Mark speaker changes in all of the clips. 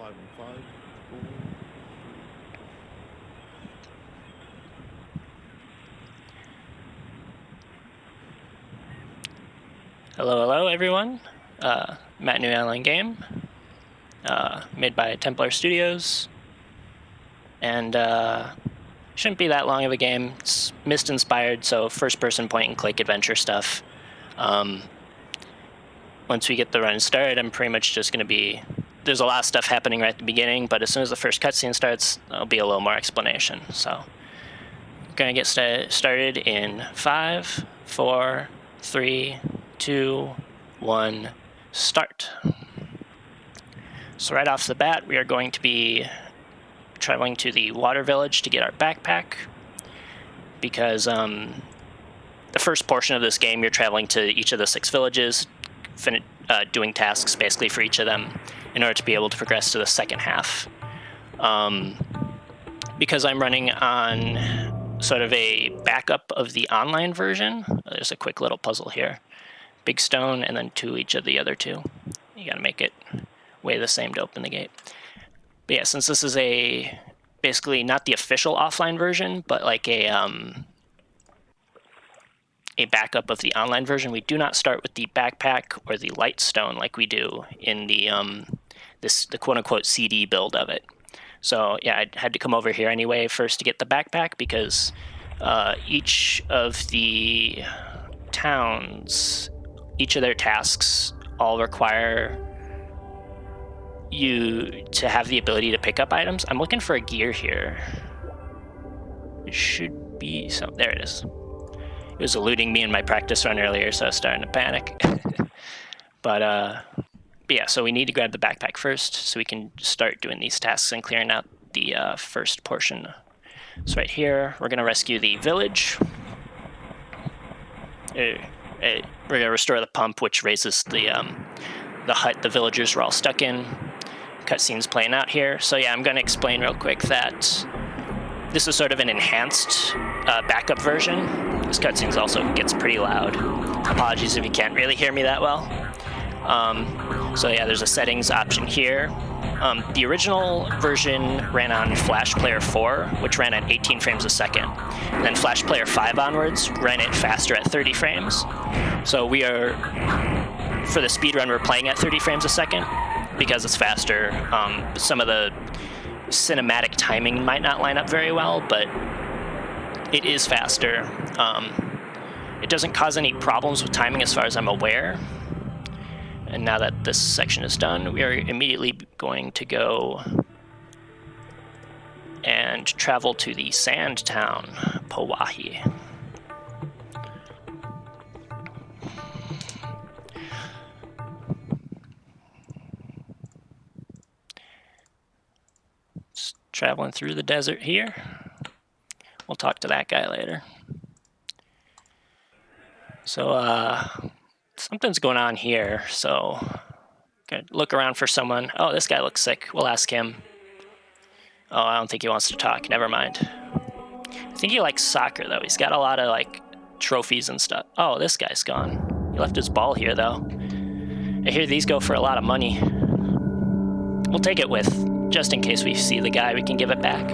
Speaker 1: 5 and 5. Go.
Speaker 2: Hello everyone. Matt New Online game, made by Templar Studios, and shouldn't be that long of a game. It's Myst inspired, so first-person point-and-click adventure stuff. Once we get the run started, I'm pretty much just going to be. There's a lot of stuff happening right at the beginning, but as soon as the first cutscene starts, there'll be a little more explanation. So, I'm gonna get started in 5, 4, 3, 2, 1. Start. So right off the bat, we are going to be traveling to the water village to get our backpack, because the first portion of this game, you're traveling to each of the 6 villages, doing tasks basically for each of them in order to be able to progress to the second half. Because I'm running on sort of a backup of the online version, there's a quick little puzzle here. Big stone, and then 2 each of the other 2. You gotta make it weigh the same to open the gate. But yeah, since this is basically not the official offline version, but like a backup of the online version, we do not start with the backpack or the light stone like we do in the the quote-unquote CD build of it. So yeah, I had to come over here anyway first to get the backpack, because each of the towns, each of their tasks all require you to have the ability to pick up items. I'm looking for a gear here. It should be some. There it is. It was eluding me in my practice run earlier, so I was starting to panic. But yeah, so we need to grab the backpack first so we can start doing these tasks and clearing out the first portion. So right here, we're gonna rescue the village. We're gonna restore the pump, which raises the hut the villagers were all stuck in. Cutscenes playing out here. So yeah, I'm gonna explain real quick that this is sort of an enhanced backup version. This cutscenes also gets pretty loud. Apologies if you can't really hear me that well. So yeah, there's a settings option here. The original version ran on Flash Player 4, which ran at 18 frames a second. And then Flash Player 5 onwards ran it faster at 30 frames. So we are, for the speedrun, we're playing at 30 frames a second because it's faster. Some of the cinematic timing might not line up very well, but it is faster. It doesn't cause any problems with timing as far as I'm aware. And now that this section is done, we are immediately going to go and travel to the sand town, Pauahi. Just traveling through the desert here. We'll talk to that guy later. So, something's going on here, so gonna look around for someone. Oh, this guy looks sick. We'll ask him. Oh, I don't think he wants to talk. Never mind. I think he likes soccer, though. He's got a lot of, like, trophies and stuff. Oh, this guy's gone. He left his ball here, though. I hear these go for a lot of money. We'll take it with, just in case we see the guy, we can give it back.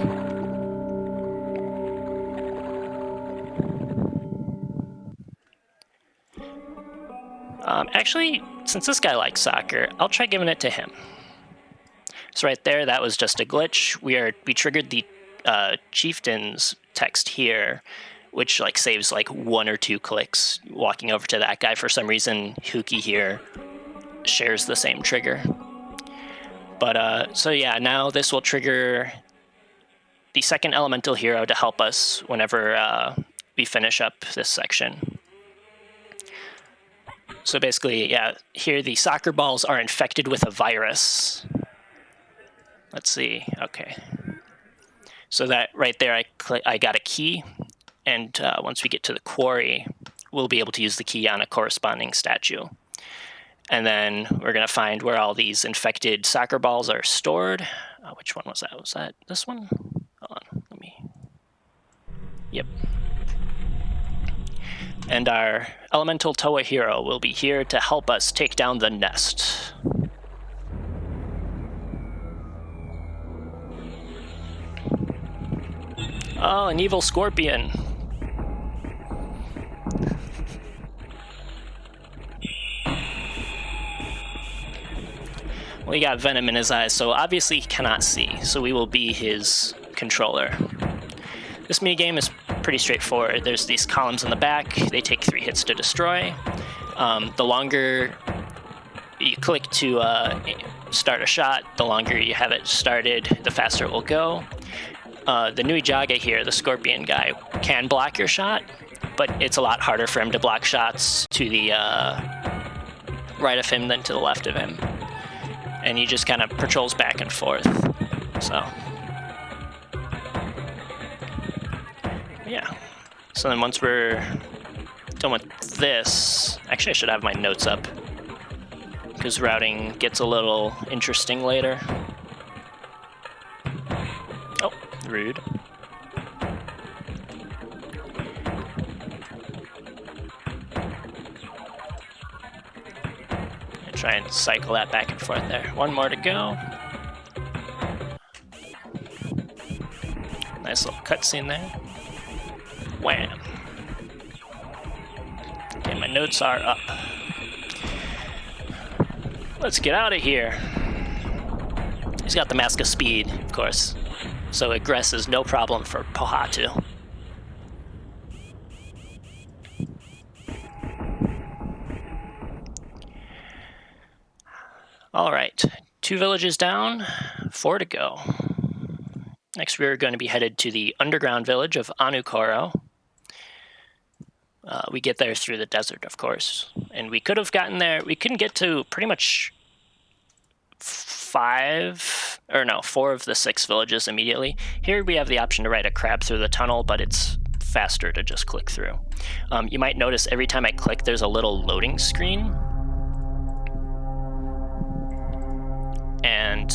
Speaker 2: Actually, since this guy likes soccer, I'll try giving it to him. So right there, that was just a glitch. We triggered the chieftain's text here, which like saves like 1 or 2 clicks walking over to that guy. For some reason, Huki here shares the same trigger. But so yeah, now this will trigger the second elemental hero to help us whenever we finish up this section. So basically, yeah, here the soccer balls are infected with a virus. Let's see, okay. So that right there, I got a key, and once we get to the quarry, we'll be able to use the key on a corresponding statue. And then we're gonna find where all these infected soccer balls are stored. Which one was that? Was that this one? Hold on, let me, yep. And our elemental Toa hero will be here to help us take down the nest. Oh, an evil scorpion. Well, he got venom in his eyes, so obviously he cannot see, so we will be his controller. This minigame is pretty straightforward. There's these columns in the back. They take 3 hits to destroy. The longer you click to start a shot, the longer you have it started, the faster it will go. The Nui Jaga here, the scorpion guy, can block your shot, but it's a lot harder for him to block shots to the right of him than to the left of him. And he just kind of patrols back and forth. So, yeah. So then once we're done with this, actually I should have my notes up, because routing gets a little interesting later. Oh, rude. Try and cycle that back and forth there. One more to go. Nice little cutscene there. Wham. Okay, my notes are up. Let's get out of here. He's got the Mask of Speed, of course, so Egress is no problem for Pohatu. All right, 2 villages down, 4 to go. Next, we're going to be headed to the underground village of Anukoro. We get there through the desert, of course, and we could have gotten there. We couldn't get to pretty much 4 of the 6 villages immediately. Here we have the option to ride a crab through the tunnel, but it's faster to just click through. You might notice every time I click, there's a little loading screen. And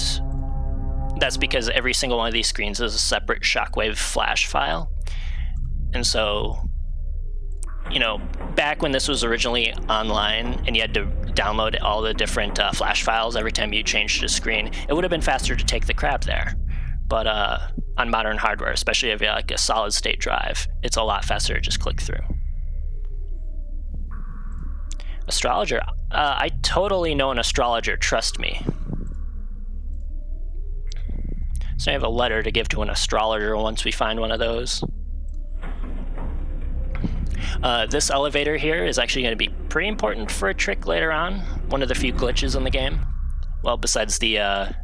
Speaker 2: that's because every single one of these screens is a separate Shockwave flash file. And so, you know, back when this was originally online and you had to download all the different flash files every time you changed the screen, it would have been faster to take the crab there. But on modern hardware, especially if you have like a solid state drive, it's a lot faster to just click through. Astrologer. I totally know an astrologer, trust me. So I have a letter to give to an astrologer once we find one of those. This elevator here is actually going to be pretty important for a trick later on. One of the few glitches in the game. Well, besides the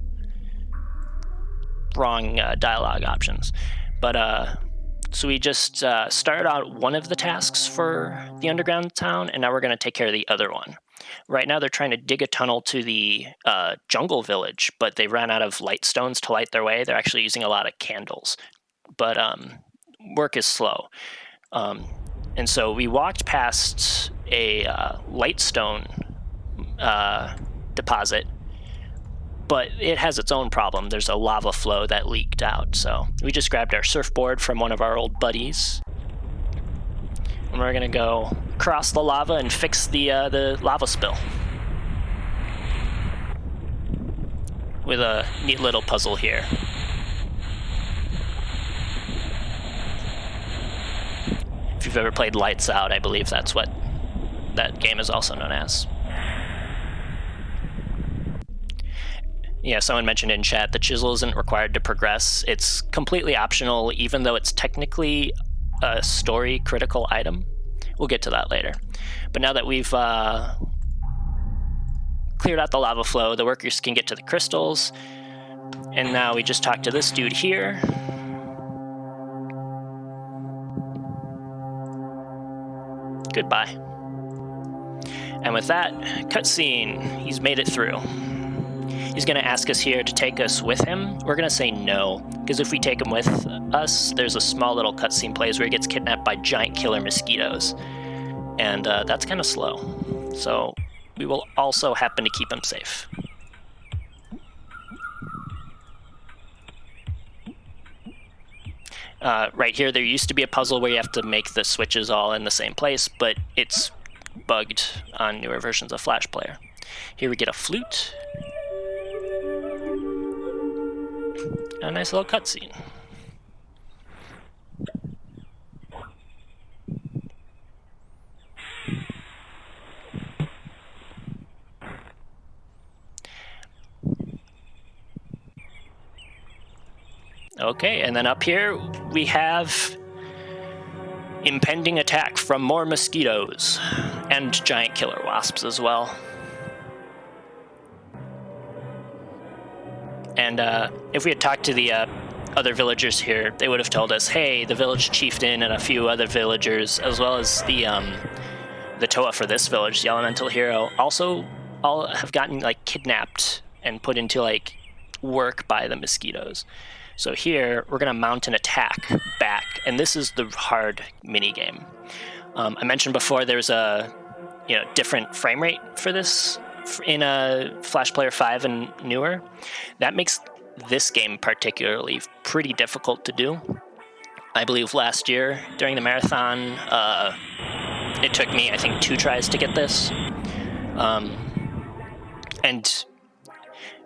Speaker 2: wrong dialogue options. But so we just started out one of the tasks for the underground town, and now we're going to take care of the other one. Right now they're trying to dig a tunnel to the jungle village, but they ran out of light stones to light their way. They're actually using a lot of candles, but work is slow. And so we walked past a lightstone deposit, but it has its own problem. There's a lava flow that leaked out, so we just grabbed our surfboard from one of our old buddies. And we're gonna go cross the lava and fix the lava spill with a neat little puzzle here. If you've ever played Lights Out, I believe that's what that game is also known as. Yeah, someone mentioned in chat the chisel isn't required to progress. It's completely optional, even though it's technically a story critical item. We'll get to that later. But now that we've cleared out the lava flow, the workers can get to the crystals. And now we just talk to this dude here. Goodbye. And with that, cutscene. He's made it through. He's going to ask us here to take us with him. We're going to say no, because if we take him with us, there's a small little cutscene plays where he gets kidnapped by giant killer mosquitoes. And that's kind of slow. So we will also happen to keep him safe. Right here, there used to be a puzzle where you have to make the switches all in the same place, but it's bugged on newer versions of Flash Player. Here we get a flute. A nice little cutscene. Okay, and then up here we have impending attack from more mosquitoes and giant killer wasps as well. And if we had talked to the other villagers here, they would have told us, hey, the village chieftain and a few other villagers, as well as the Toa for this village, the elemental hero, also all have gotten like kidnapped and put into like work by the mosquitoes. So here we're gonna mount an attack back, and this is the hard mini game. I mentioned before there's a different frame rate for this in a Flash Player 5 and newer. That makes this game particularly pretty difficult to do. I believe last year during the marathon, it took me, I think, 2 tries to get this. And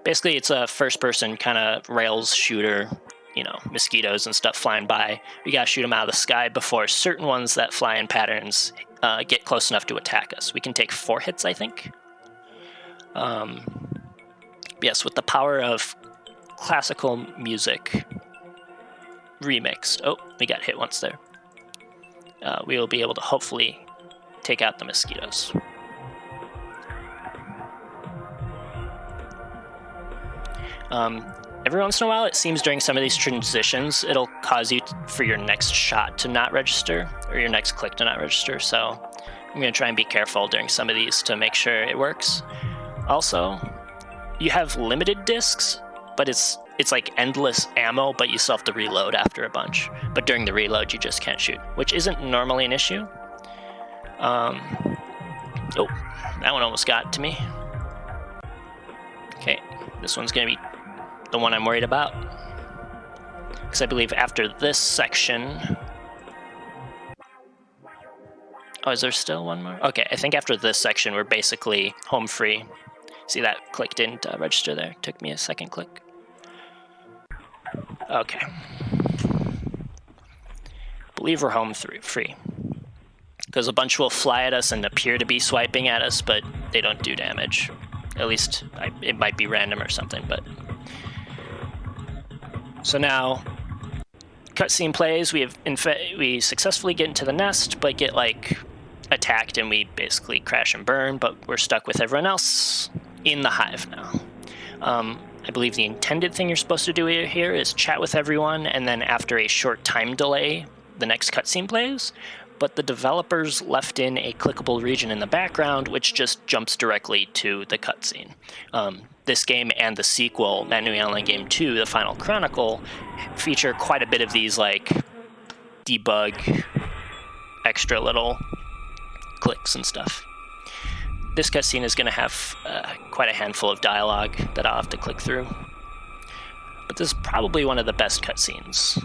Speaker 2: basically it's a first-person kind of rails shooter, mosquitoes and stuff flying by. We gotta shoot them out of the sky before certain ones that fly in patterns get close enough to attack us. We can take 4 hits, I think. Yes, with the power of classical music remixed. Oh, we got hit once there. We will be able to hopefully take out the mosquitoes. Every once in a while, it seems during some of these transitions, it'll cause you for your next shot to not register, or your next click to not register, so I'm going to try and be careful during some of these to make sure it works. Also, you have limited discs, but it's like endless ammo, but you still have to reload after a bunch. But during the reload, you just can't shoot, which isn't normally an issue. Oh, that one almost got to me. Okay, this one's going to be the one I'm worried about, because I believe after this section... Oh, is there still one more? Okay, I think after this section, we're basically home free. See, that click didn't register there. Took me a second click. Okay. Believe we're home free. Because a bunch will fly at us and appear to be swiping at us, but they don't do damage. At least, it might be random or something, but... So now, cutscene plays, we successfully get into the nest, but get, like, attacked and we basically crash and burn, but we're stuck with everyone else in the hive now. I believe the intended thing you're supposed to do here is chat with everyone, and then after a short time delay, the next cutscene plays, but the developers left in a clickable region in the background, which just jumps directly to the cutscene. This game and the sequel, That New Online Game 2, The Final Chronicle, feature quite a bit of these, like, debug, extra little clicks and stuff. This cutscene is going to have quite a handful of dialogue that I'll have to click through. But this is probably one of the best cutscenes.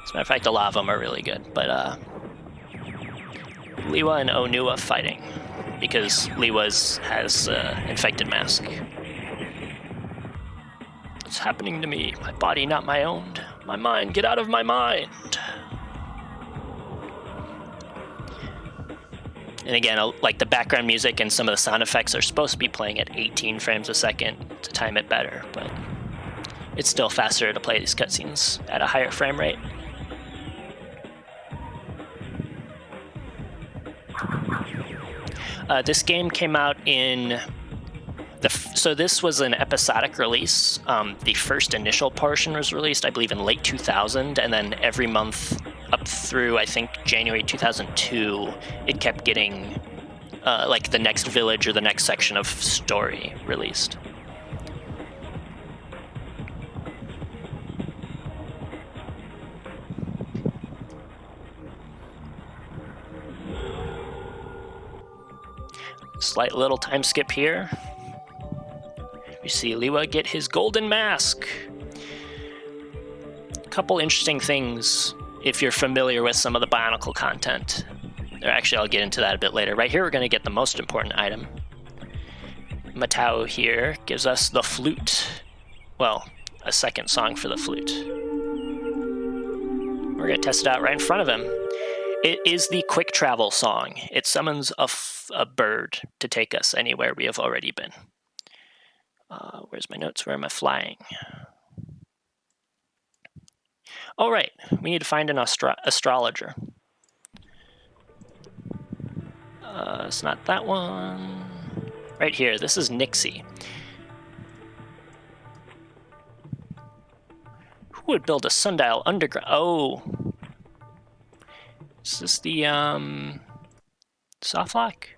Speaker 2: As a matter of fact, a lot of them are really good, but Liwa and Onua fighting, because Liwa's has infected mask. What's happening to me? My body not my own. My mind, get out of my mind! And again, like the background music and some of the sound effects are supposed to be playing at 18 frames a second to time it better, but it's still faster to play these cutscenes at a higher frame rate. This game came out in so this was an episodic release. The first initial portion was released, I believe, in late 2000, and then every month up through, I think, January 2002, it kept getting like the next village or the next section of story released. Slight little time skip here. You see Liwa get his golden mask. A couple interesting things if you're familiar with some of the Bionicle content. Or actually, I'll get into that a bit later. Right here, we're going to get the most important item. Matao here gives us the flute. Well, a second song for the flute. We're going to test it out right in front of him. It is the quick travel song. It summons a bird to take us anywhere we have already been. Where's my notes? Where am I flying? Oh, right. We need to find an astrologer. It's not that one. Right here. This is Nixie. Who would build a sundial underground? Oh. Is this the soft lock?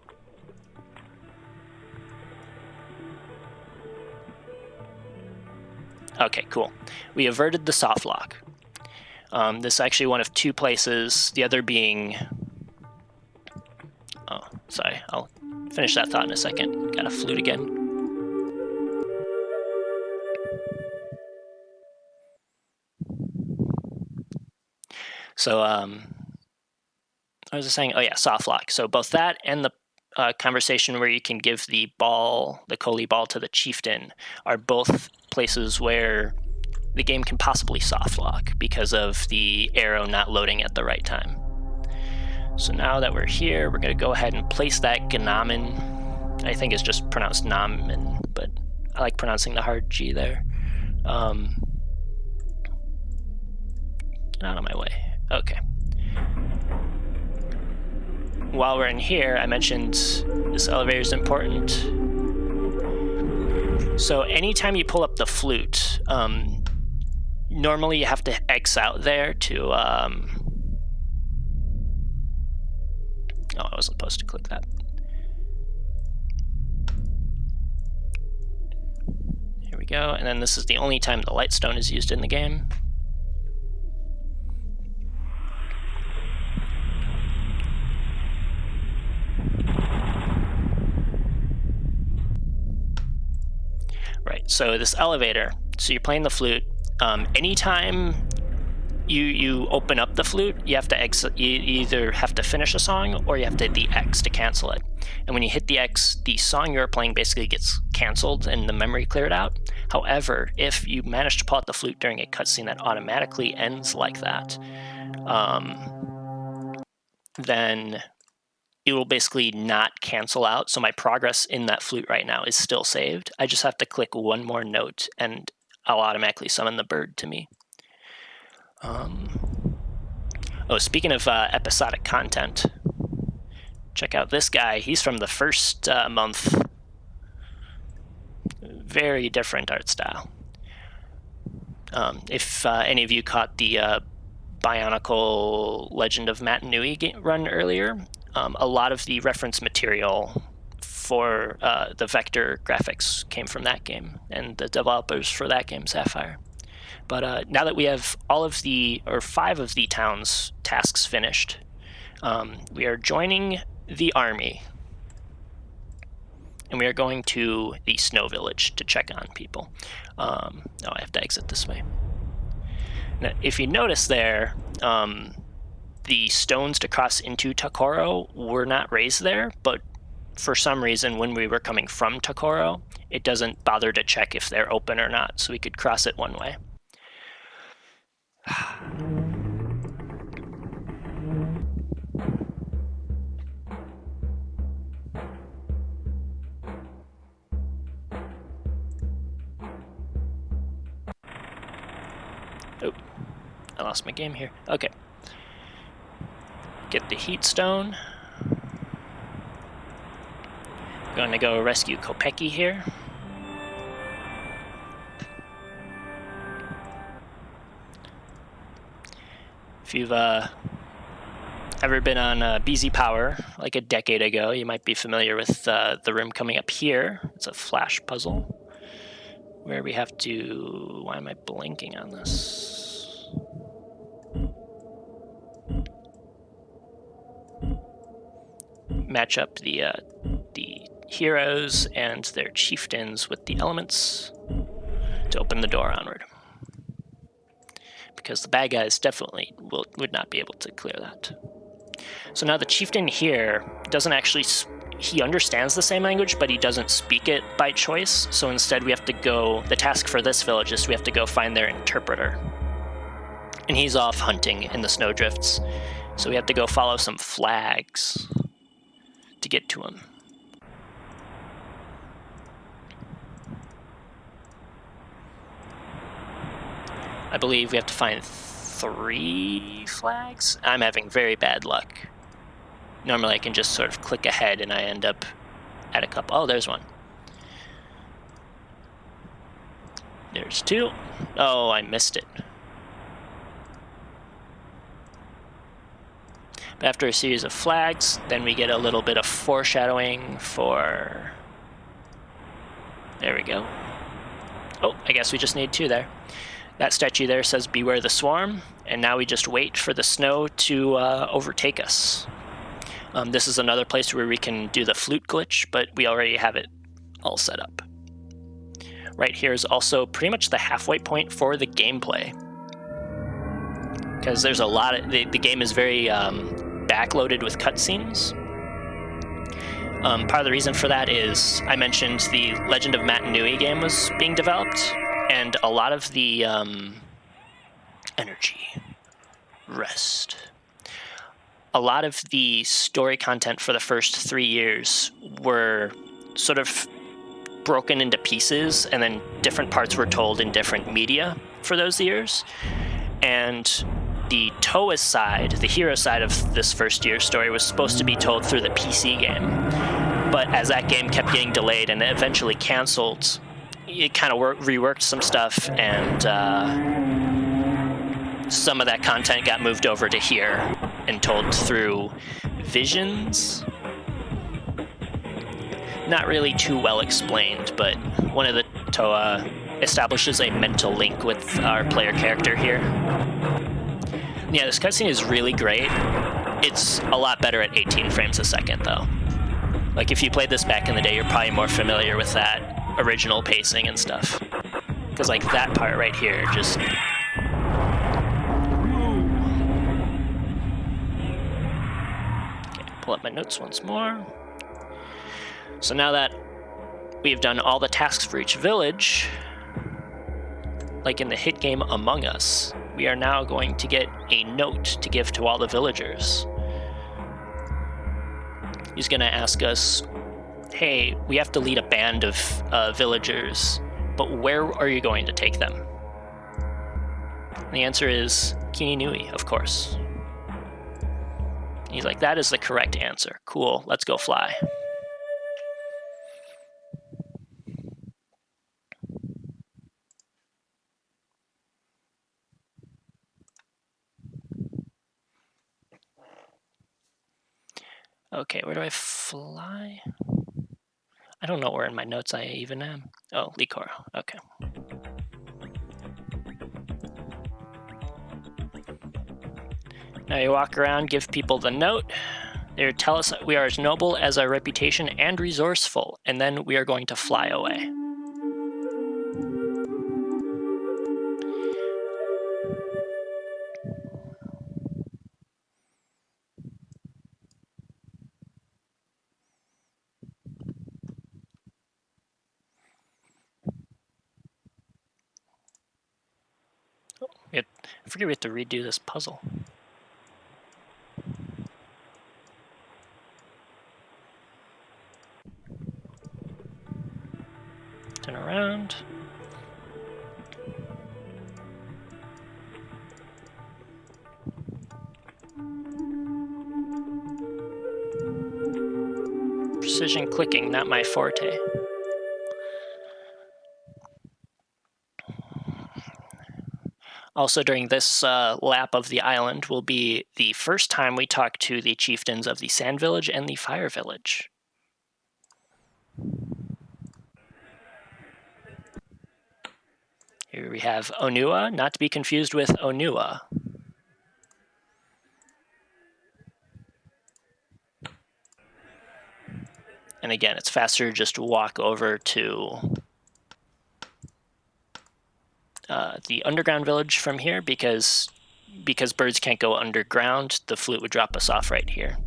Speaker 2: Okay, cool. We averted the soft lock. This is actually one of two places, the other being... Oh, sorry. I'll finish that thought in a second. Got a flute again. So, I was just saying, oh yeah, soft lock. So both that and the conversation where you can give the ball, the Coley ball, to the chieftain are both places where the game can possibly soft lock because of the arrow not loading at the right time. So now that we're here, we're going to go ahead and place that Gnamen. I think it's just pronounced Namen, but I like pronouncing the hard G there. Get out of my way. Okay. While we're in here, I mentioned this elevator is important. So anytime you pull up the flute, normally you have to X out there to... Oh, I wasn't supposed to click that. Here we go. And then this is the only time the lightstone is used in the game. Right, so this elevator, so you're playing the flute. Anytime you open up the flute, you have to exit. You either have to finish a song or you have to hit the X to cancel it. And when you hit the X, the song you're playing basically gets canceled and the memory cleared out. However, if you manage to pull out the flute during a cutscene that automatically ends like that, then it will basically not cancel out. So my progress in that flute right now is still saved. I just have to click one more note and I'll automatically summon the bird to me. Oh, speaking of episodic content, check out this guy. He's from the first month. Very different art style. If any of you caught the Bionicle Legend of Matanui run earlier, a lot of the reference material for the vector graphics came from that game, and the developers for that game, Sapphire. But now that we have all of the, or 5 of the town's tasks finished, we are joining the army, and we are going to the snow village to check on people. Oh, I have to exit this way. Now, if you notice there, the stones to cross into Takoro were not raised there, but for some reason, when we were coming from Takoro, it doesn't bother to check if they're open or not, so we could cross it one way. Oh, I lost my game here. Okay. Get the heat stone. Going to go rescue Kopeki here. If you've ever been on BZ Power like a decade ago, you might be familiar with the room coming up here. It's a flash puzzle where we have to... Why am I blinking on this? Match up the heroes and their chieftains with the elements to open the door onward. Because the bad guys definitely would not be able to clear that. So now the chieftain here doesn't actually... He understands the same language, but he doesn't speak it by choice. So instead we have to go... The task for this village is we have to go find their interpreter. And he's off hunting in the snowdrifts. So we have to go follow some flags to get to him. I believe we have to find 3 flags. I'm having very bad luck. Normally I can just sort of click ahead and I end up at a couple. Oh, there's one. There's 2. Oh, I missed it. But after a series of flags, then we get a little bit of foreshadowing for... There we go. Oh, I guess we just need 2 there. That statue there says, "Beware the swarm," and now we just wait for the snow to overtake us. This is another place where we can do the flute glitch, but we already have it all set up. Right here is also pretty much the halfway point for the gameplay. Because there's a lot of... The game is very backloaded with cutscenes. Part of the reason for that is I mentioned the Legend of Matanui game was being developed, and a lot of the rest. A lot of the story content for the first 3 years were sort of broken into pieces, and then different parts were told in different media for those years. And the Toa side, the hero side of this first year's story, was supposed to be told through the PC game. But as that game kept getting delayed and eventually canceled, it kind of reworked some stuff, and some of that content got moved over to here and told through visions. Not really too well explained, but one of the Toa establishes a mental link with our player character here. Yeah, this cutscene is really great. It's a lot better at 18 frames a second, though. Like, if you played this back in the day, you're probably more familiar with that original pacing and stuff. Because, like, that part right here just... Okay, pull up my notes once more. So now that we've done all the tasks for each village, like in the hit game Among Us, we are now going to get a note to give to all the villagers. He's going to ask us, hey, we have to lead a band of villagers, but where are you going to take them? And the answer is Kininui, of course. He's like, that is the correct answer. Cool, let's go fly. Okay, where do I fly? I don't know where in my notes I even am. Oh, Likoro, okay. Now you walk around, give people the note. They tell us we are as noble as our reputation and resourceful, and then we are going to fly away. I forget we have to redo this puzzle. Turn around. Precision clicking, not my forte. Also, during this lap of the island will be the first time we talk to the chieftains of the Sand Village and the Fire Village. Here we have Onua, not to be confused with Onua. And again, it's faster to just walk over to the underground village from here because birds can't go underground. The flute would drop us off right here.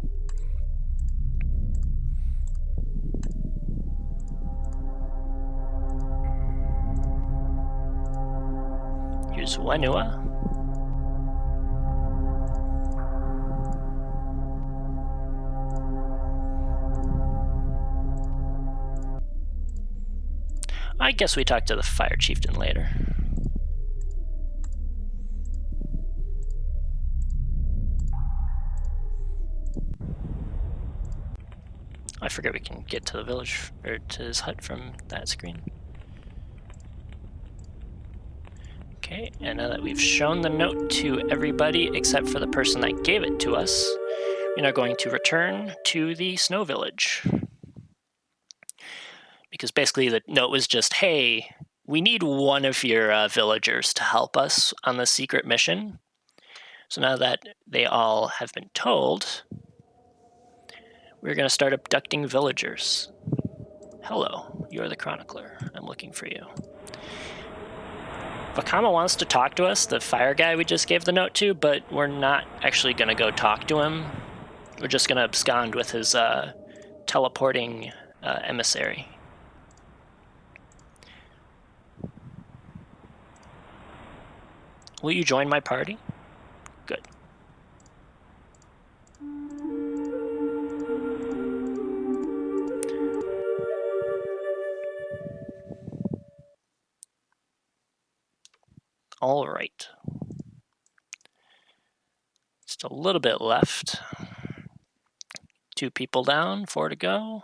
Speaker 2: Here's Wenua. I guess we talk to the fire chieftain later. forget we can get to the village, or to his hut from that screen. Okay, and now that we've shown the note to everybody except for the person that gave it to us, we're now going to return to the snow village. Because basically the note was just, hey, we need one of your villagers to help us on the secret mission. So now that they all have been told, we're going to start abducting villagers. Hello, you're the chronicler. I'm looking for you. Vakama wants to talk to us, the fire guy we just gave the note to, but we're not actually going to go talk to him. We're just going to abscond with his teleporting emissary. Will you join my party? Good. All right. Just a little bit left. 2 people down, 4 to go.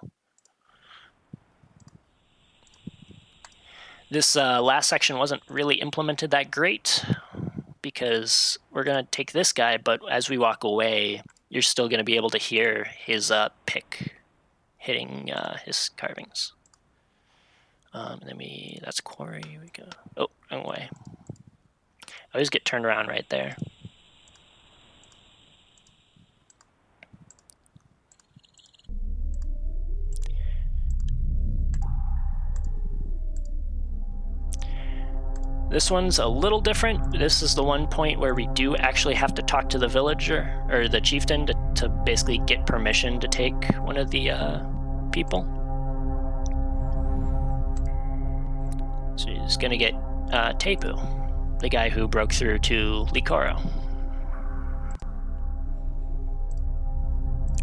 Speaker 2: This last section wasn't really implemented that great because we're going to take this guy, but as we walk away, you're still going to be able to hear his pick hitting his carvings. And then that's quarry. We go. Oh, wrong way. I always get turned around right there. This one's a little different. This is the one point where we do actually have to talk to the villager, or the chieftain, to basically get permission to take one of the people. So he's going to get Tepu, the guy who broke through to Likoro.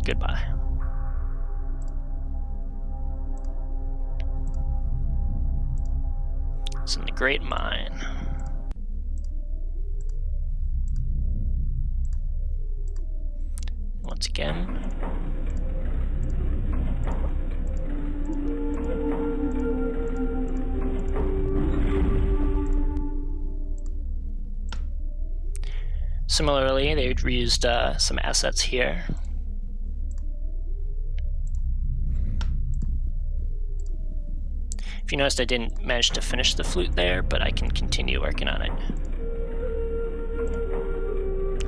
Speaker 2: Goodbye. It's in the Great Mine. Once again. Similarly, they reused some assets here. If you noticed, I didn't manage to finish the flute there, but I can continue working on it.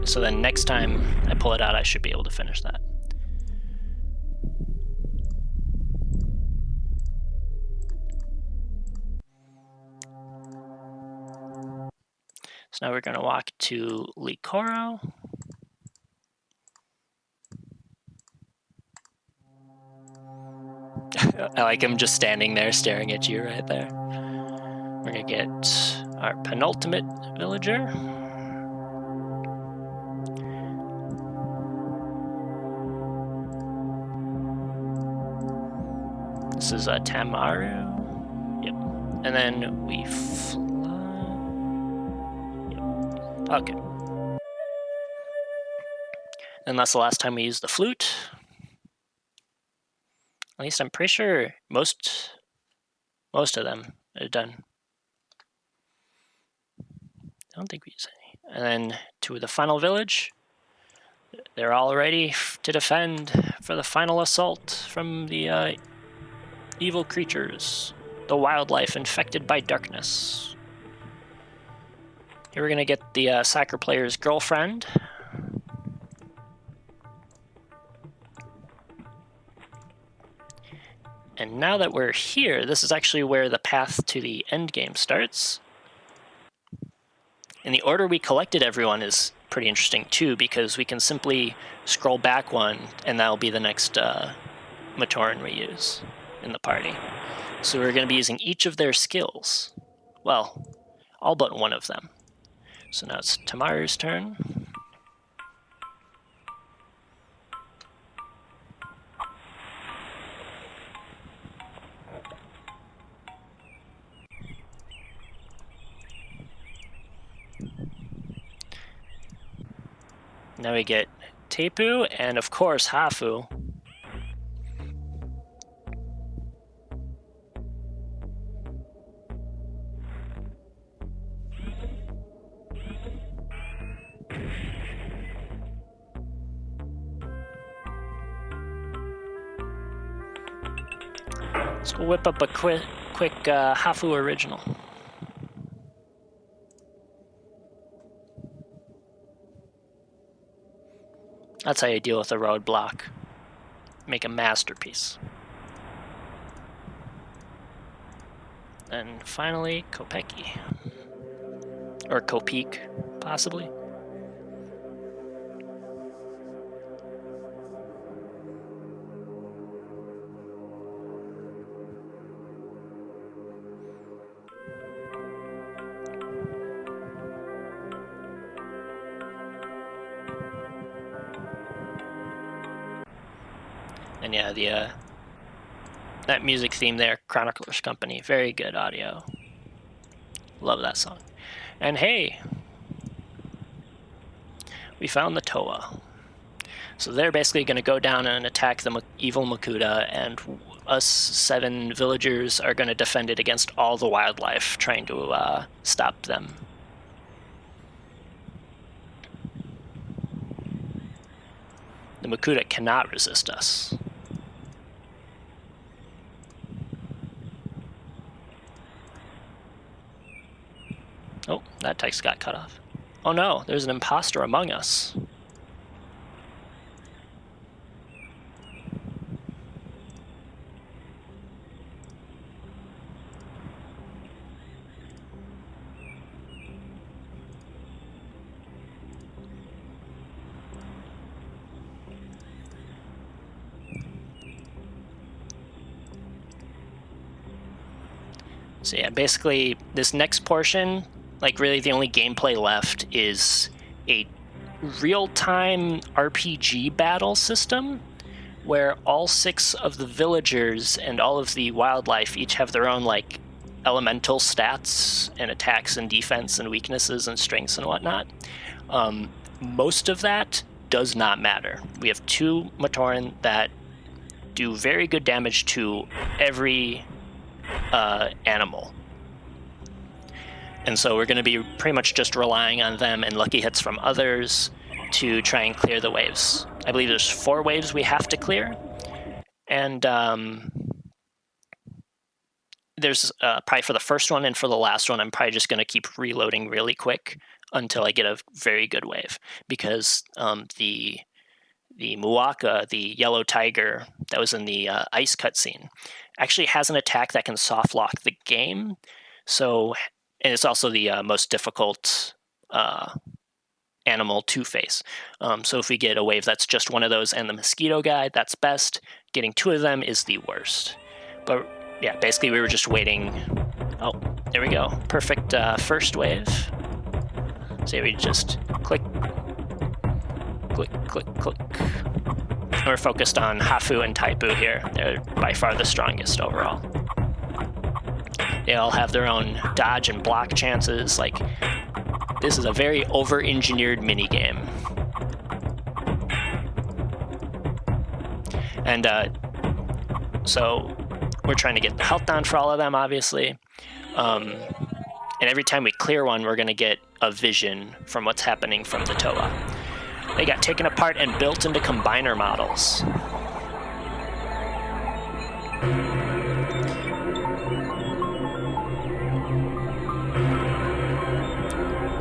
Speaker 2: So then next time I pull it out, I should be able to finish that. So now we're going to walk to Likoro. I like him just standing there staring at you right there. We're going to get our penultimate villager. This is Tamaru. Yep. And then we fly. Yep. Okay. And that's the last time we used the flute. At least I'm pretty sure most of them are done. I don't think we use any. And then to the final village. They're all ready to defend for the final assault from the evil creatures, the wildlife infected by darkness. Here we're going to get the soccer player's girlfriend. And now that we're here, this is actually where the path to the end game starts. And the order we collected everyone is pretty interesting too, because we can simply scroll back one, and that'll be the next Matoran we use in the party. So we're going to be using each of their skills. Well, all but one of them. So now it's Tamaru's turn. Now we get Tepu, and of course Hafu. Let's go whip up a quick Hafu original. That's how you deal with a roadblock. Make a masterpiece. And finally, Kopecky. Or Kopeek, possibly. And yeah, that music theme there, Chroniclers Company, very good audio. Love that song. And hey, we found the Toa. So they're basically going to go down and attack the evil Makuta, and us 7 villagers are going to defend it against all the wildlife, trying to stop them. The Makuta cannot resist us. Oh, that text got cut off. Oh no, there's an imposter among us. So yeah, basically this next portion, like really the only gameplay left is a real-time RPG battle system where all 6 of the villagers and all of the wildlife each have their own like elemental stats and attacks and defense and weaknesses and strengths and whatnot. Most of that does not matter. We have 2 Matoran that do very good damage to every animal. And so we're going to be pretty much just relying on them and lucky hits from others to try and clear the waves. I believe there's 4 waves we have to clear. And there's probably for the first one and for the last one, I'm probably just going to keep reloading really quick until I get a very good wave. Because the Muaka, the yellow tiger that was in the ice cutscene, actually has an attack that can soft lock the game. So, and it's also the most difficult animal to face. So if we get a wave that's just one of those and the mosquito guy, that's best. Getting 2 of them is the worst. But yeah, basically we were just waiting. Oh, there we go. Perfect first wave. So we just click, click, click, click. And we're focused on Hafu and Taipu here. They're by far the strongest overall. They all have their own dodge and block chances. Like, this is a very over-engineered minigame. And so we're trying to get the health down for all of them, obviously. And every time we clear one, we're going to get a vision from what's happening from the Toa. They got taken apart and built into combiner models.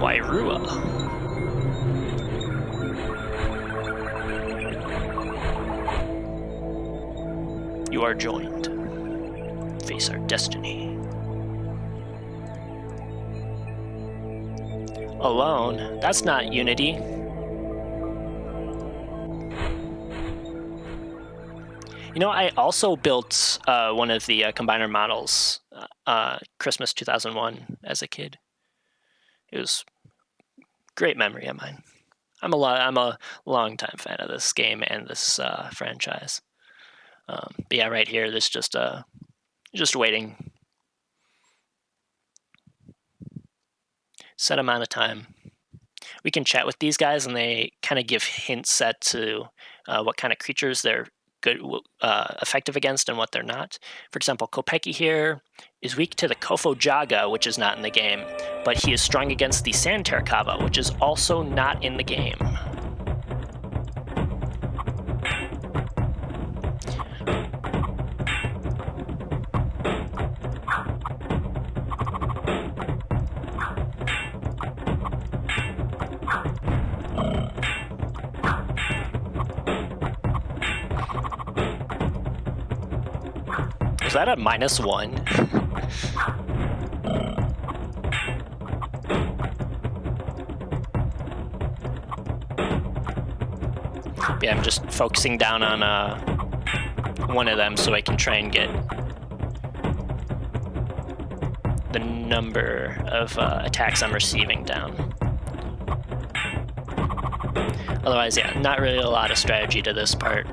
Speaker 2: Wairua. You are joined. Face our destiny. Alone? That's not unity. You know, I also built one of the combiner models Christmas 2001 as a kid. It was a great memory of mine. I'm a long-time fan of this game and this franchise. But yeah, right here, this just waiting. Set amount of time. We can chat with these guys, and they kind of give hints set to what kind of creatures they're good, effective against, and what they're not. For example, Kopecky here is weak to the Kofo Jaga, which is not in the game, but he is strong against the Sand Terrakava, which is also not in the game. that a -1? Yeah, I'm just focusing down on one of them so I can try and get the number of attacks I'm receiving down. Otherwise, yeah, not really a lot of strategy to this part.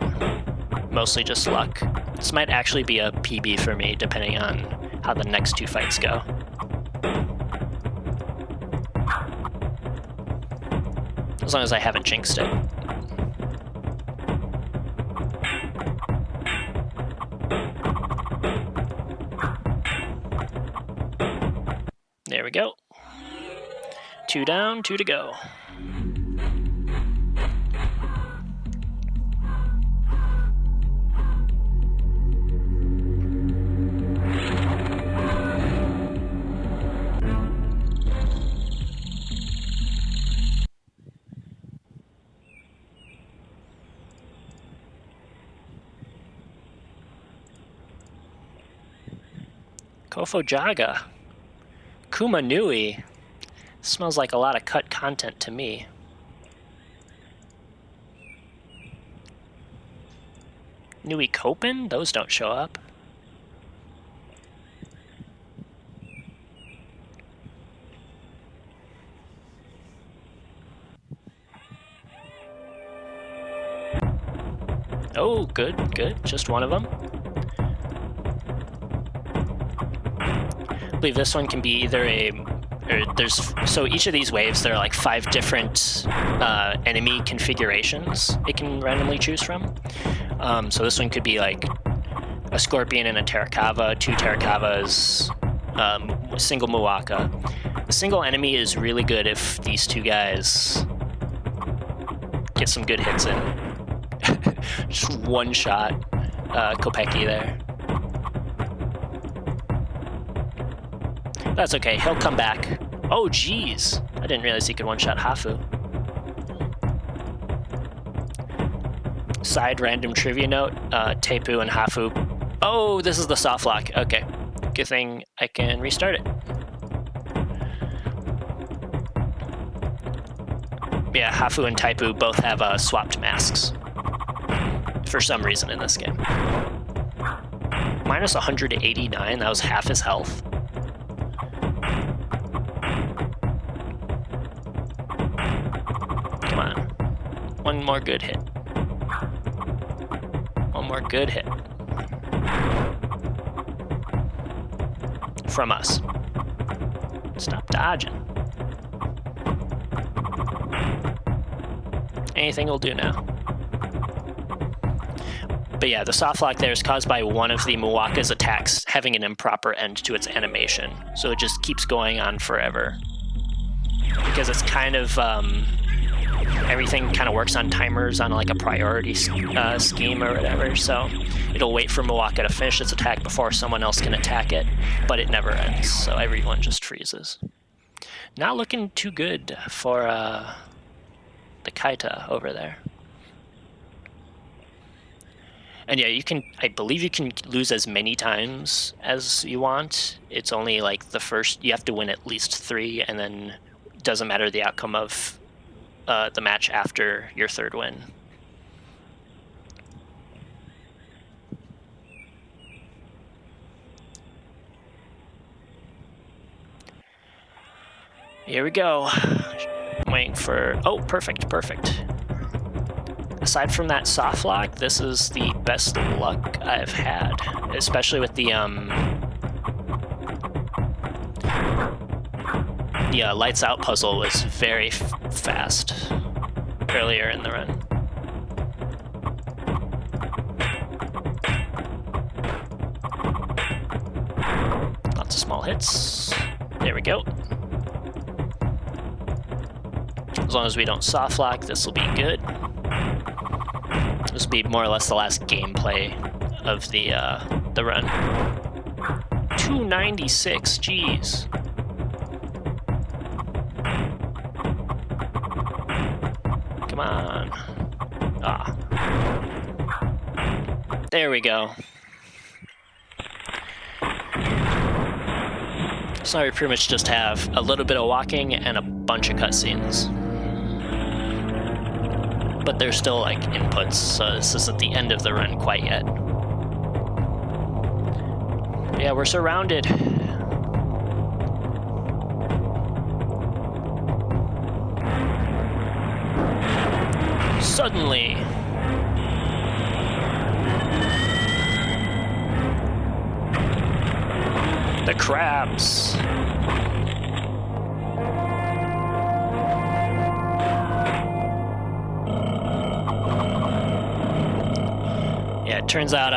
Speaker 2: Mostly just luck. This might actually be a PB for me, depending on how the next 2 fights go. As long as I haven't jinxed it. There we go. 2 down, 2 to go. Kofojaga. Kumanui. Smells like a lot of cut content to me. Nui Kopen? Those don't show up. Oh, good, good. Just one of them. I believe this one can be either so each of these waves, there are like 5 different enemy configurations it can randomly choose from. So this one could be like a Scorpion and a Terakava, 2 Terakavas, a single Muwaka. A single enemy is really good if these 2 guys get some good hits in. Just one shot Kopeki there. That's okay, he'll come back. Oh, jeez. I didn't realize he could one-shot Hafu. Side random trivia note, Tapu and Hafu. Oh, this is the soft lock. Okay, good thing I can restart it. Yeah, Hafu and Taipu both have swapped masks. For some reason in this game. Minus 189, that was half his health. Come on. One more good hit. One more good hit. From us. Stop dodging. Anything will do now. But yeah, the soft lock there is caused by one of the Muwaka's attacks having an improper end to its animation. So it just keeps going on forever. Because it's kind of, everything kind of works on timers on like a priority scheme or whatever. So it'll wait for Muwaka to finish its attack before someone else can attack it, but it never ends. So everyone just freezes. Not looking too good for the Kaita over there. And yeah, you can, I believe you can lose as many times as you want. It's only like the first, you have to win at least 3, and then it doesn't matter the outcome of the match after your 3rd win. Here we go. I'm waiting for, oh, perfect, perfect. Aside from that soft lock, this is the best luck I've had, especially with the lights out puzzle was very fast earlier in the run. Lots of small hits. There we go. As long as we don't soft lock, this will be good. This will be more or less the last gameplay of the run. 296, jeez. Come on. Ah. There we go. So now we pretty much just have a little bit of walking and a bunch of cutscenes. But they're still like inputs, so this isn't the end of the run quite yet. But yeah, we're surrounded. Suddenly, the crabs. Yeah, it turns out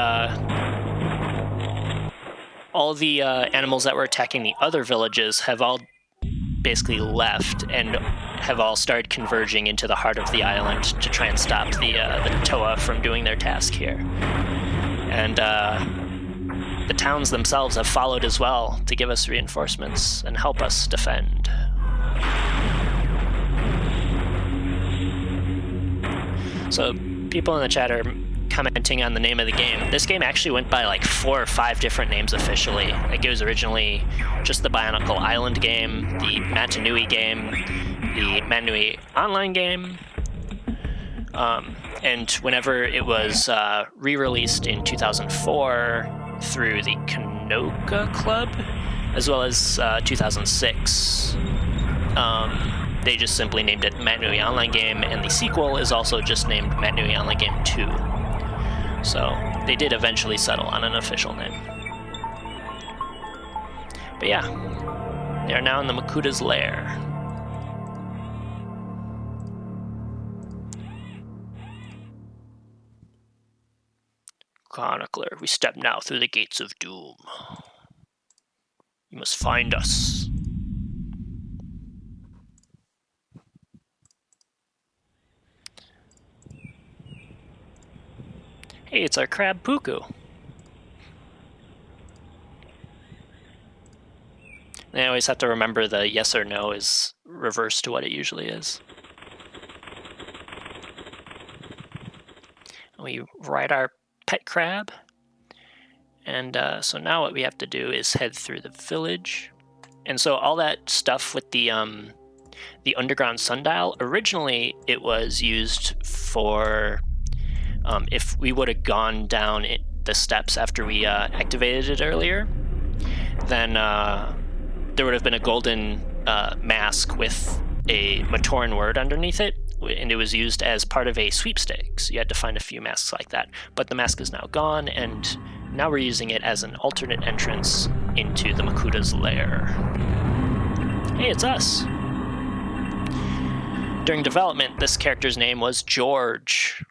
Speaker 2: all the animals that were attacking the other villages have all basically left and have all started converging into the heart of the island to try and stop the Toa from doing their task here. And the towns themselves have followed as well to give us reinforcements and help us defend. So people in the chat are commenting on the name of the game. This game actually went by like 4 or 5 different names officially. Like it was originally just the Bionicle Island game, the Matanui game, the Matanui Online game, and whenever it was re-released in 2004 through the Kanoka Club, as well as 2006, they just simply named it Matanui Online Game, and the sequel is also just named Matanui Online Game 2. So they did eventually settle on an official name. But yeah, they are now in the Makuta's lair. Chronicler, we step now through the gates of doom. You must find us. Hey, it's our crab Puku. And I always have to remember the yes or no is reversed to what it usually is. We ride our pet crab. And so now what we have to do is head through the village. And so all that stuff with the underground sundial, originally it was used for if we would have gone down the steps after we activated it earlier, then there would have been a golden mask with a Matoran word underneath it, and it was used as part of a sweepstakes. You had to find a few masks like that, but the mask is now gone, and now we're using it as an alternate entrance into the Makuta's lair. Hey, it's us! During development, this character's name was George.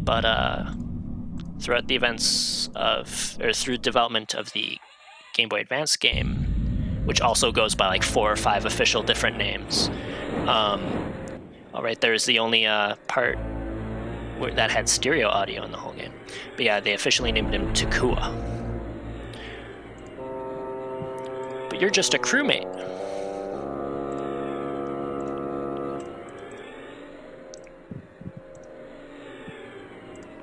Speaker 2: But throughout the events through development of the Game Boy Advance game, which also goes by like 4 or 5 official different names. All right, there's the only part that had stereo audio in the whole game. But yeah, they officially named him Takua. But you're just a crewmate.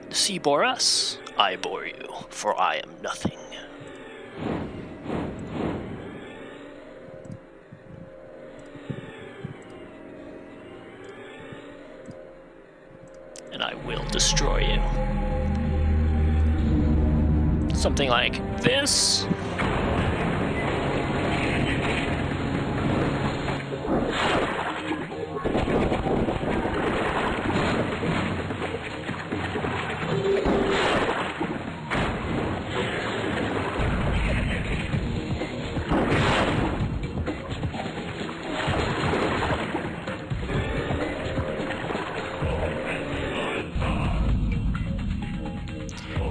Speaker 2: The sea bore us, I bore you, for I am nothing. And I will destroy you. Something like this.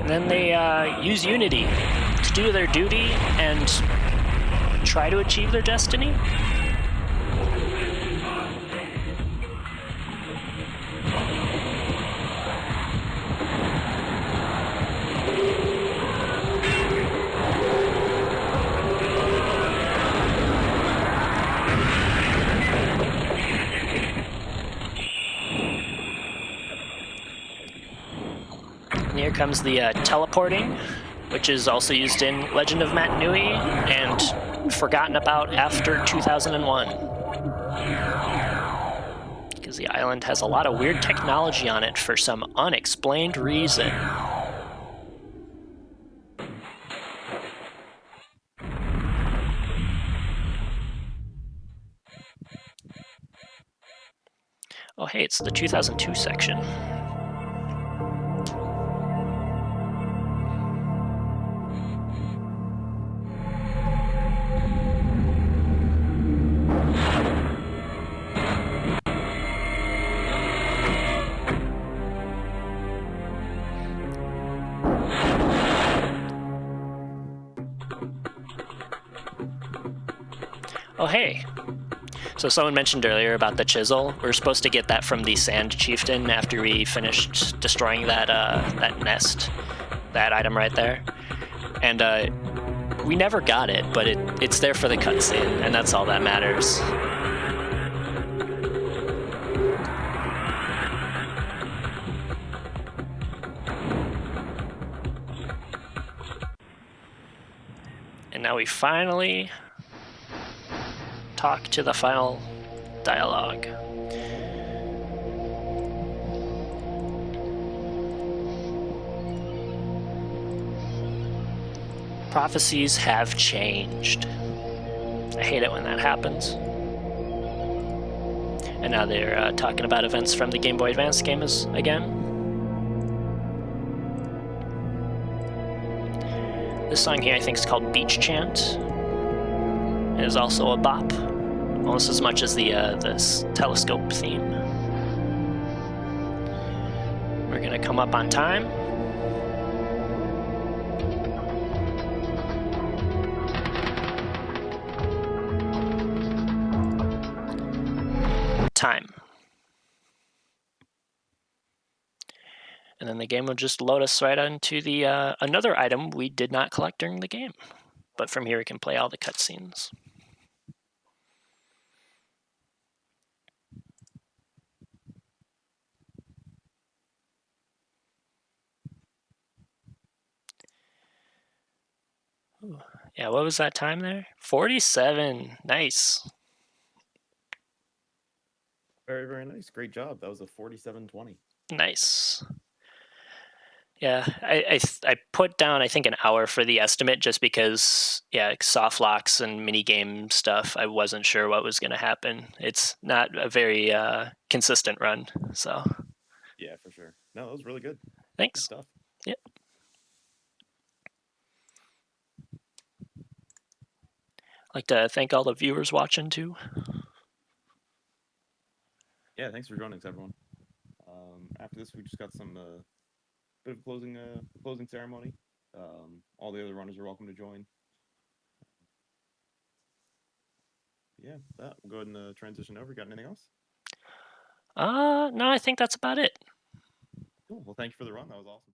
Speaker 2: Then they use Unity to do their duty and try to achieve their destiny. Here comes the teleporting, which is also used in Legend of Matanui and forgotten about after 2001. Because the island has a lot of weird technology on it for some unexplained reason. Oh, hey, it's the 2002 section. Oh, hey. So someone mentioned earlier about the chisel. We're supposed to get that from the Sand Chieftain after we finished destroying that that nest, that item right there. And we never got it, but it's there for the cutscene, and that's all that matters. And now we finally talk to the final dialogue. Prophecies have changed. I hate it when that happens. And now they're talking about events from the Game Boy Advance game again. This song here I think is called Beach Chant. It is also a bop, almost as much as the this telescope theme. We're gonna come up on time. Time. And then the game will just load us right into the another item we did not collect during the game. But from here we can play all the cutscenes. Ooh. Yeah, what was that time there? 47. Nice.
Speaker 1: Very, very nice. Great job. That was a 47:20.
Speaker 2: Nice. Yeah, I put down, I think, an hour for the estimate just because, yeah, soft locks and mini game stuff, I wasn't sure what was going to happen. It's not a very consistent run, so.
Speaker 1: Yeah, for sure. No, that was really good.
Speaker 2: Thanks.
Speaker 1: Good stuff.
Speaker 2: Yep. I'd like to thank all the viewers watching, too.
Speaker 1: Yeah, thanks for joining us, everyone. After this, we just got some bit of closing ceremony. All the other runners are welcome to join. Yeah, that we'll go ahead and transition over. Got anything else?
Speaker 2: No, I think that's about it.
Speaker 1: Cool. Well, thank you for the run. That was awesome.